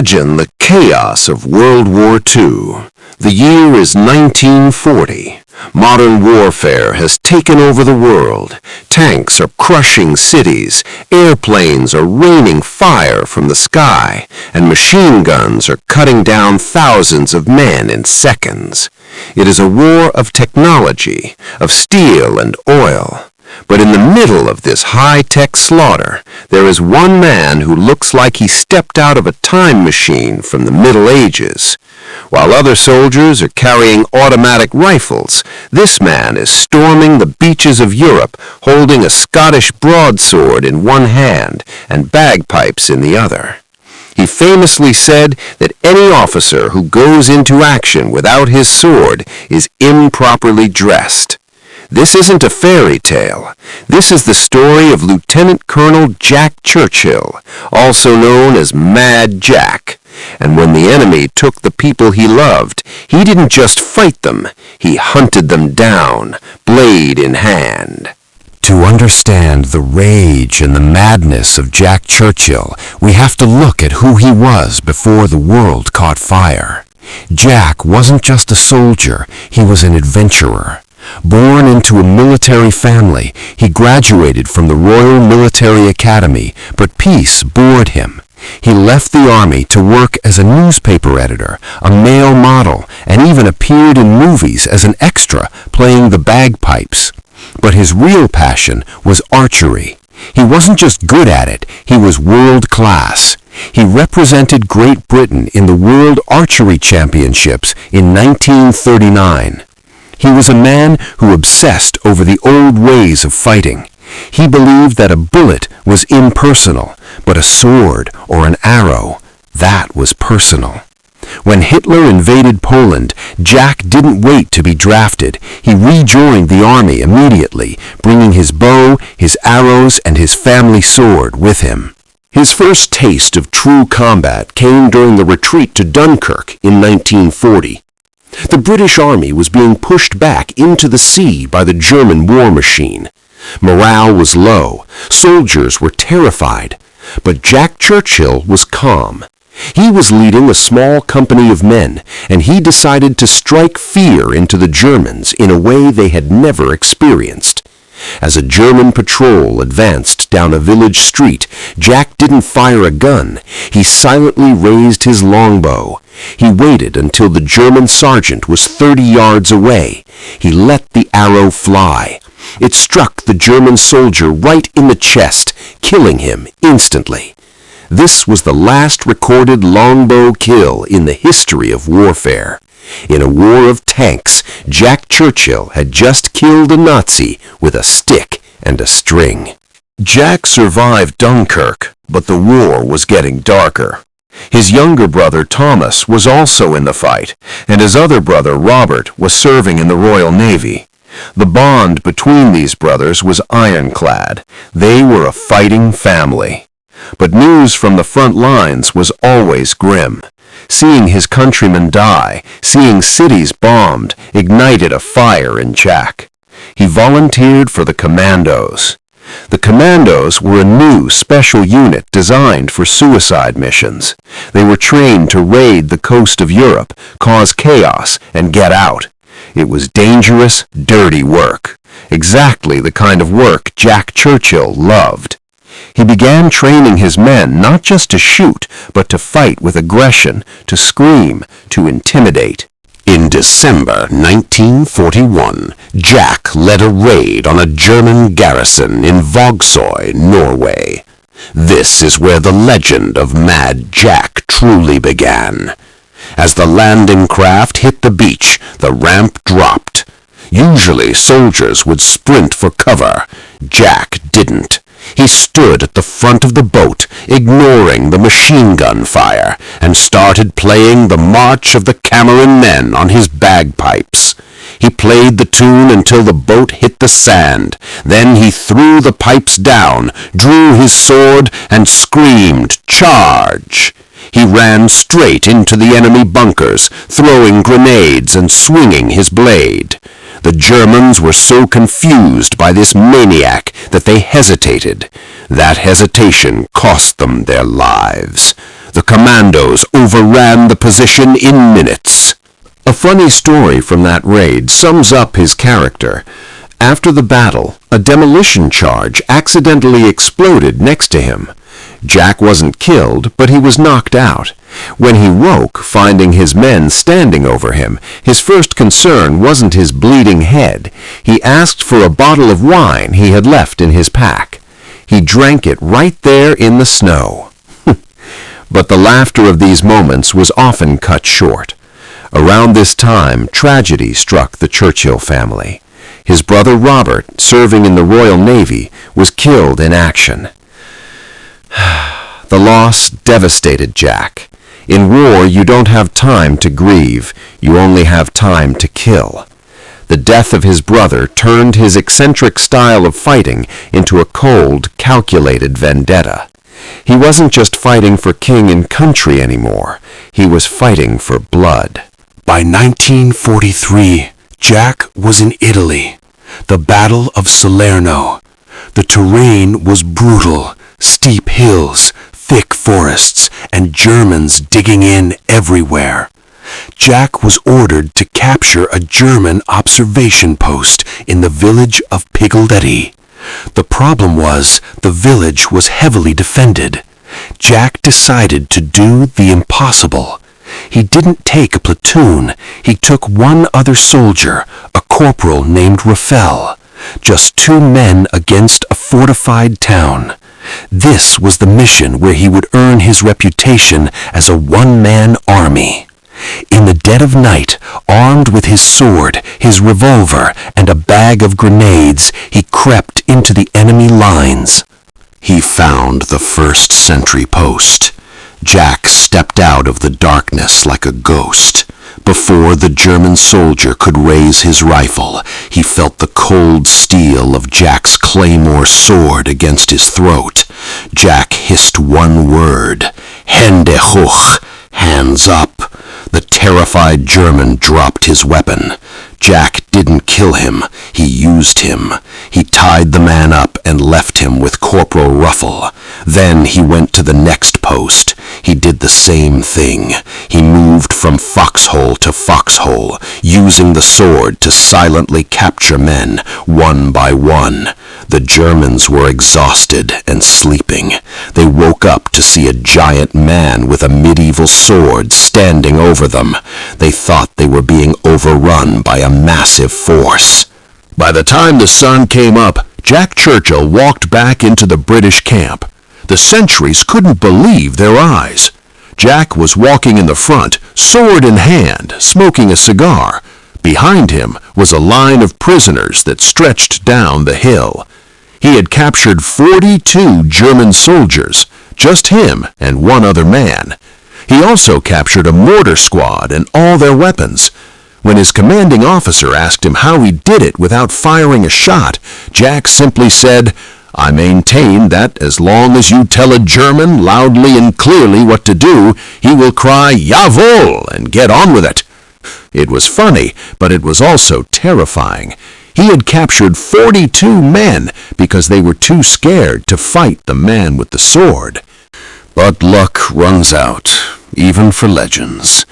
Imagine the chaos of World War II. The year is 1940. Modern warfare has taken over the world. Tanks are crushing cities, airplanes are raining fire from the sky, and machine guns are cutting down thousands of men in seconds. It is a war of technology, of steel and oil. But in the middle of this high-tech slaughter, there is one man who looks like he stepped out of a time machine from the Middle Ages. While other soldiers are carrying automatic rifles, this man is storming the beaches of Europe, holding a Scottish broadsword in one hand and bagpipes in the other. He famously said that any officer who goes into action without his sword is improperly dressed. This isn't a fairy tale. This is the story of Lieutenant Colonel Jack Churchill, also known as Mad Jack. And when the enemy took the people he loved, he didn't just fight them, he hunted them down, blade in hand. To understand the rage and the madness of Jack Churchill, we have to look at who he was before the world caught fire. Jack wasn't just a soldier, he was an adventurer. Born into a military family, he graduated from the Royal Military Academy, but peace bored him. He left the army to work as a newspaper editor, a male model, and even appeared in movies as an extra playing the bagpipes. But his real passion was archery. He wasn't just good at it, he was world-class. He represented Great Britain in the World Archery Championships in 1939. He was a man who obsessed over the old ways of fighting. He believed that a bullet was impersonal, but a sword or an arrow, that was personal. When Hitler invaded Poland, Jack didn't wait to be drafted. He rejoined the army immediately, bringing his bow, his arrows, and his family sword with him. His first taste of true combat came during the retreat to Dunkirk in 1940. The British Army was being pushed back into the sea by the German war machine. Morale was low. Soldiers were terrified. But Jack Churchill was calm. He was leading a small company of men, and he decided to strike fear into the Germans in a way they had never experienced. As a German patrol advanced down a village street, Jack didn't fire a gun. He silently raised his longbow. He waited until the German sergeant was 30 yards away. He let the arrow fly. It struck the German soldier right in the chest, killing him instantly. This was the last recorded longbow kill in the history of warfare. In a war of tanks, Jack Churchill had just killed a Nazi with a stick and a string. Jack survived Dunkirk, but the war was getting darker. His younger brother Thomas was also in the fight, and his other brother Robert was serving in the Royal Navy. The bond between these brothers was ironclad. They were a fighting family. But news from the front lines was always grim. Seeing his countrymen die, seeing cities bombed, ignited a fire in Jack. He volunteered for the Commandos. The Commandos were a new special unit designed for suicide missions. They were trained to raid the coast of Europe, cause chaos, and get out. It was dangerous, dirty work. Exactly the kind of work Jack Churchill loved. He began training his men not just to shoot, but to fight with aggression, to scream, to intimidate. In December 1941, Jack led a raid on a German garrison in Vågsøy, Norway. This is where the legend of Mad Jack truly began. As the landing craft hit the beach, the ramp dropped. Usually soldiers would sprint for cover. Jack didn't. He stood at the front of the boat, ignoring the machine gun fire, and started playing the March of the Cameron Men on his bagpipes. He played the tune until the boat hit the sand. Then he threw the pipes down, drew his sword, and screamed, "Charge!" He ran straight into the enemy bunkers, throwing grenades and swinging his blade. The Germans were so confused by this maniac that they hesitated. That hesitation cost them their lives. The commandos overran the position in minutes. A funny story from that raid sums up his character. After the battle, a demolition charge accidentally exploded next to him. Jack wasn't killed, but he was knocked out. When he woke, finding his men standing over him, his first concern wasn't his bleeding head. He asked for a bottle of wine he had left in his pack. He drank it right there in the snow. But the laughter of these moments was often cut short. Around this time, tragedy struck the Churchill family. His brother Robert, serving in the Royal Navy, was killed in action. The loss devastated Jack. In war, you don't have time to grieve. You only have time to kill. The death of his brother turned his eccentric style of fighting into a cold, calculated vendetta. He wasn't just fighting for king and country anymore. He was fighting for blood. By 1943, Jack was in Italy. The Battle of Salerno. The terrain was brutal. Steep hills, thick forests, and Germans digging in everywhere. Jack was ordered to capture a German observation post in the village of Piglietti. The problem was the village was heavily defended. Jack decided to do the impossible. He didn't take a platoon. He took one other soldier, a corporal named Raphael. Just 2 men against a fortified town. This was the mission where he would earn his reputation as a one-man army. In the dead of night, armed with his sword, his revolver, and a bag of grenades, he crept into the enemy lines. He found the first sentry post. Jack stepped out of the darkness like a ghost. Before the German soldier could raise his rifle, he felt the cold steel of Jack's claymore sword against his throat. Jack hissed one word, "Hände hoch," hands up. The terrified German dropped his weapon. Jack didn't kill him. He used him. He tied the man up and left him with Corporal Ruffle. Then he went to the next post. He did the same thing. He moved from foxhole to foxhole, using the sword to silently capture men, one by one. The Germans were exhausted and sleeping. They woke up to see a giant man with a medieval sword standing over them. They thought they were being overrun by a massive force. By the time the sun came up, Jack Churchill walked back into the British camp. The sentries couldn't believe their eyes. Jack was walking in the front, sword in hand, smoking a cigar. Behind him was a line of prisoners that stretched down the hill. He had captured 42 German soldiers, just him and one other man. He also captured a mortar squad and all their weapons. When his commanding officer asked him how he did it without firing a shot, Jack simply said, "I maintain that as long as you tell a German loudly and clearly what to do, he will cry, 'Jawohl,' and get on with it." It was funny, but it was also terrifying. He had captured 42 men because they were too scared to fight the man with the sword. But luck runs out, even for legends.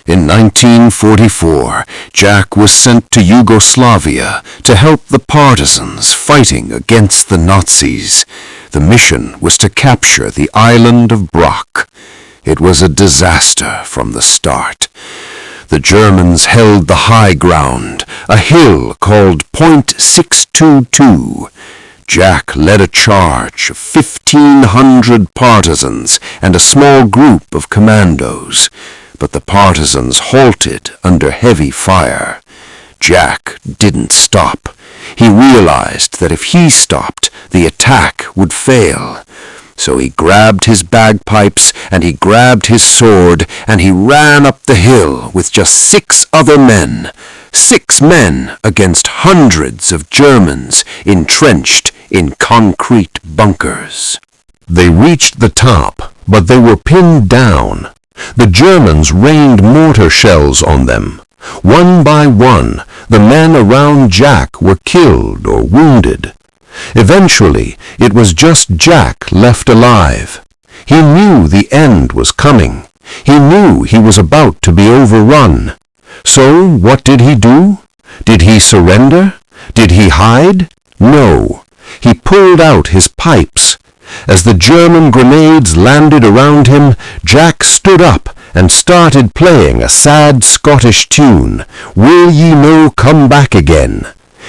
In 1944, Jack was sent to Yugoslavia to help the partisans fighting against the Nazis. The mission was to capture the island of Brock. It was a disaster from the start. The Germans held the high ground, a hill called Point 622. Jack led a charge of 1,500 partisans and a small group of commandos. But the partisans halted under heavy fire. Jack didn't stop. He realized that if he stopped, the attack would fail. So he grabbed his bagpipes and he grabbed his sword and he ran up the hill with just 6 other men. 6 men against hundreds of Germans entrenched in concrete bunkers. They reached the top, but they were pinned down. The Germans rained mortar shells on them. One by one, the men around Jack were killed or wounded. Eventually, it was just Jack left alive. He knew the end was coming. He knew he was about to be overrun. So what did he do? Did he surrender? Did he hide? No. He pulled out his pipes. As the German grenades landed around him, Jack stood up and started playing a sad Scottish tune, "Will Ye No Come Back Again?"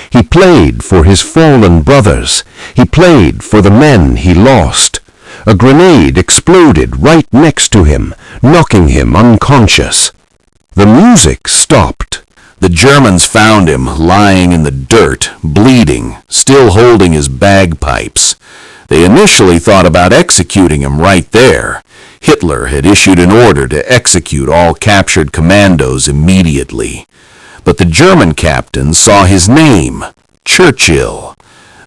He played for his fallen brothers. He played for the men he lost. A grenade exploded right next to him, knocking him unconscious. The music stopped. The Germans found him lying in the dirt, bleeding, still holding his bagpipes. They initially thought about executing him right there. Hitler had issued an order to execute all captured commandos immediately. But the German captain saw his name, Churchill.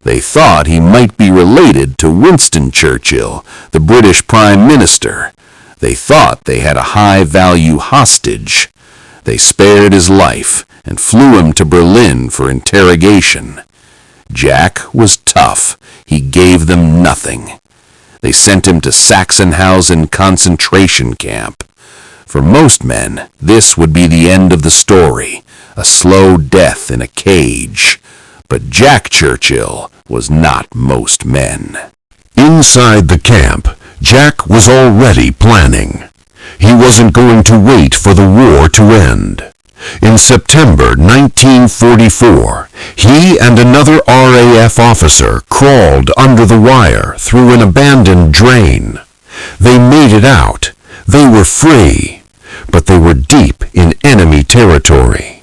They thought he might be related to Winston Churchill, the British Prime Minister. They thought they had a high-value hostage. They spared his life and flew him to Berlin for interrogation. Jack was tough. He gave them nothing. They sent him to Sachsenhausen concentration camp. For most men, this would be the end of the story, a slow death in a cage. But Jack Churchill was not most men. Inside the camp, Jack was already planning. He wasn't going to wait for the war to end. In September 1944, he and another RAF officer crawled under the wire through an abandoned drain. They made it out. They were free, but they were deep in enemy territory.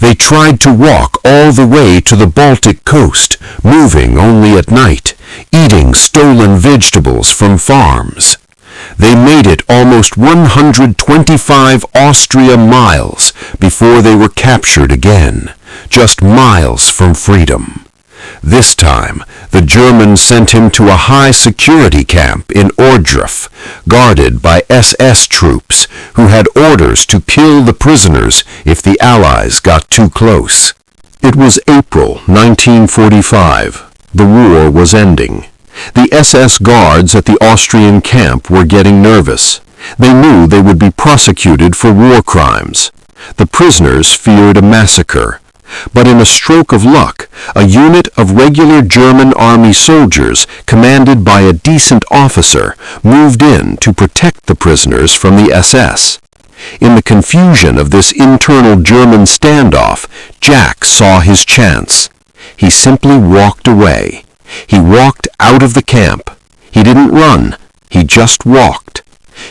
They tried to walk all the way to the Baltic coast, moving only at night, eating stolen vegetables from farms. They made it almost 125 Austria miles before they were captured again, just miles from freedom. This time, the Germans sent him to a high-security camp in Ohrdruf, guarded by SS troops who had orders to kill the prisoners if the Allies got too close. It was April 1945. The war was ending. The SS guards at the Austrian camp were getting nervous. They knew they would be prosecuted for war crimes. The prisoners feared a massacre. But in a stroke of luck, a unit of regular German army soldiers, commanded by a decent officer, moved in to protect the prisoners from the SS. In the confusion of this internal German standoff, Jack saw his chance. He simply walked away. He walked out of the camp. He didn't run. He just walked.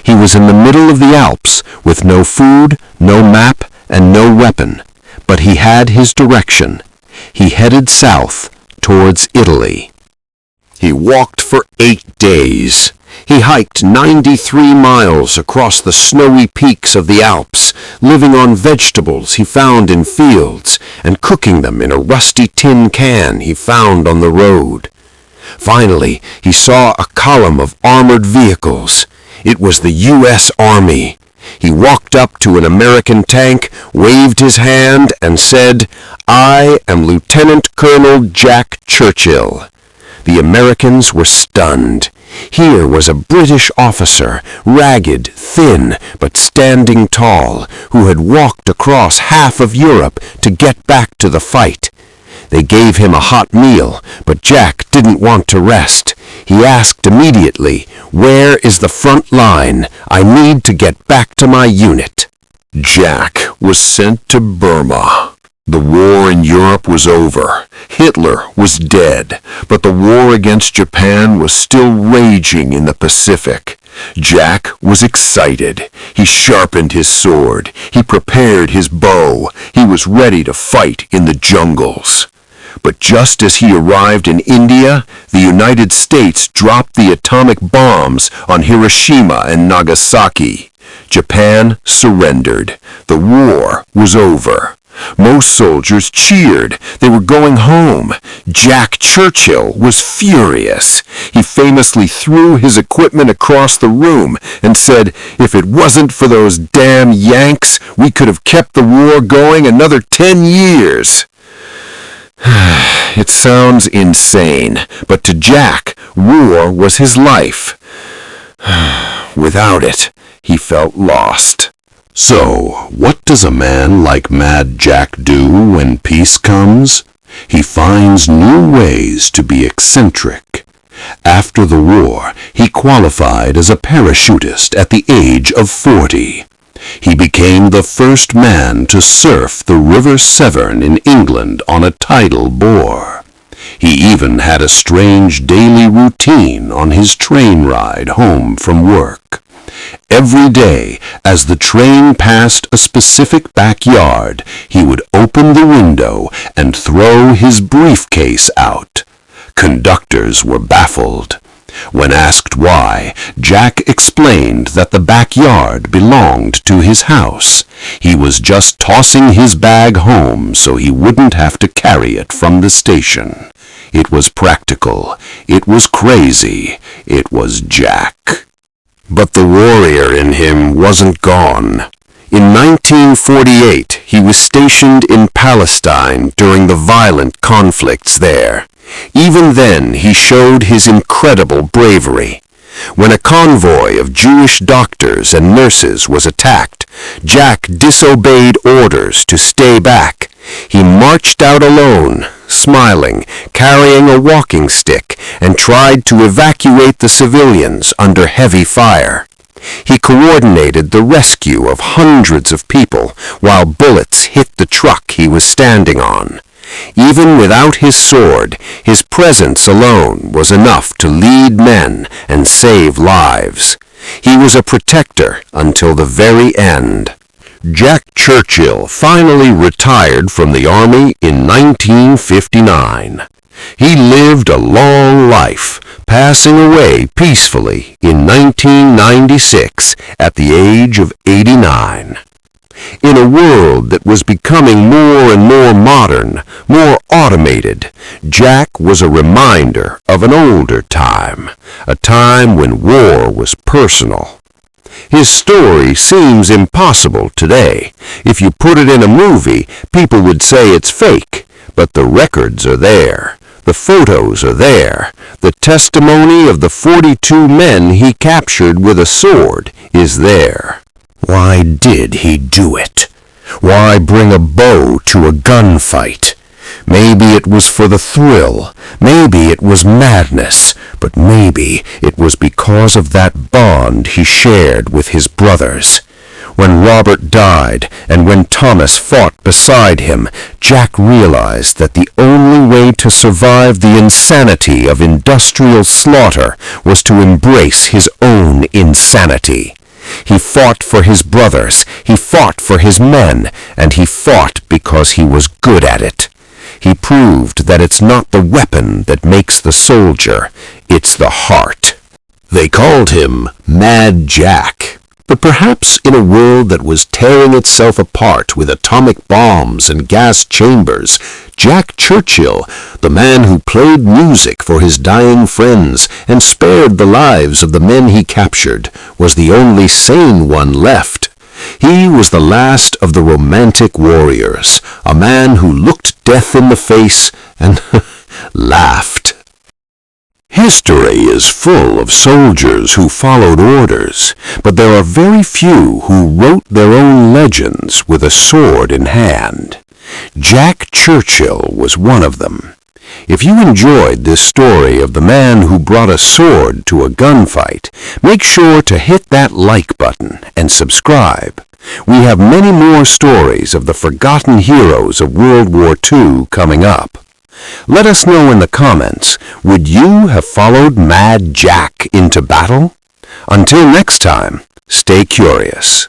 He was in the middle of the Alps, with no food, no map, and no weapon. But he had his direction. He headed south, towards Italy. He walked for 8 days. He hiked 93 miles across the snowy peaks of the Alps, living on vegetables he found in fields and cooking them in a rusty tin can he found on the road. Finally, he saw a column of armored vehicles. It was the U.S. Army. He walked up to an American tank, waved his hand, and said, "I am Lieutenant Colonel Jack Churchill." The Americans were stunned. Here was a British officer, ragged, thin, but standing tall, who had walked across half of Europe to get back to the fight. They gave him a hot meal, but Jack didn't want to rest. He asked immediately, "Where is the front line? I need to get back to my unit." Jack was sent to Burma. The war in Europe was over. Hitler was dead, but the war against Japan was still raging in the Pacific. Jack was excited. He sharpened his sword. He prepared his bow. He was ready to fight in the jungles. But just as he arrived in India, the United States dropped the atomic bombs on Hiroshima and Nagasaki. Japan surrendered. The war was over. Most soldiers cheered. They were going home. Jack Churchill was furious. He famously threw his equipment across the room and said, "If it wasn't for those damn Yanks, we could have kept the war going another 10 years. It sounds insane, but to Jack, war was his life. Without it, he felt lost. So, what does a man like Mad Jack do when peace comes? He finds new ways to be eccentric. After the war, he qualified as a parachutist at the age of 40. He became the first man to surf the River Severn in England on a tidal bore. He even had a strange daily routine on his train ride home from work. Every day, as the train passed a specific backyard, he would open the window and throw his briefcase out. Conductors were baffled. When asked why, Jack explained that the backyard belonged to his house. He was just tossing his bag home so he wouldn't have to carry it from the station. It was practical. It was crazy. It was Jack. But the warrior in him wasn't gone. In 1948, he was stationed in Palestine during the violent conflicts there. Even then, he showed his incredible bravery. When a convoy of Jewish doctors and nurses was attacked, Jack disobeyed orders to stay back. He marched out alone, smiling, carrying a walking stick, and tried to evacuate the civilians under heavy fire. He coordinated the rescue of hundreds of people while bullets hit the truck he was standing on. Even without his sword, his presence alone was enough to lead men and save lives. He was a protector until the very end. Jack Churchill finally retired from the army in 1959. He lived a long life, passing away peacefully in 1996 at the age of 89. In a world that was becoming more and more modern, more automated, Jack was a reminder of an older time, a time when war was personal. His story seems impossible today. If you put it in a movie, people would say it's fake, but the records are there. The photos are there. The testimony of the 42 men he captured with a sword is there. Why did he do it? Why bring a bow to a gunfight? Maybe it was for the thrill, maybe it was madness, but maybe it was because of that bond he shared with his brothers. When Robert died and when Thomas fought beside him, Jack realized that the only way to survive the insanity of industrial slaughter was to embrace his own insanity. He fought for his brothers, he fought for his men, and he fought because he was good at it. He proved that it's not the weapon that makes the soldier, it's the heart. They called him Mad Jack. But perhaps in a world that was tearing itself apart with atomic bombs and gas chambers, Jack Churchill, the man who played music for his dying friends and spared the lives of the men he captured, was the only sane one left. He was the last of the romantic warriors, a man who looked death in the face and laughed. History is full of soldiers who followed orders, but there are very few who wrote their own legends with a sword in hand. Jack Churchill was one of them. If you enjoyed this story of the man who brought a sword to a gunfight, make sure to hit that like button and subscribe. We have many more stories of the forgotten heroes of World War II coming up. Let us know in the comments, would you have followed Mad Jack into battle? Until next time, stay curious.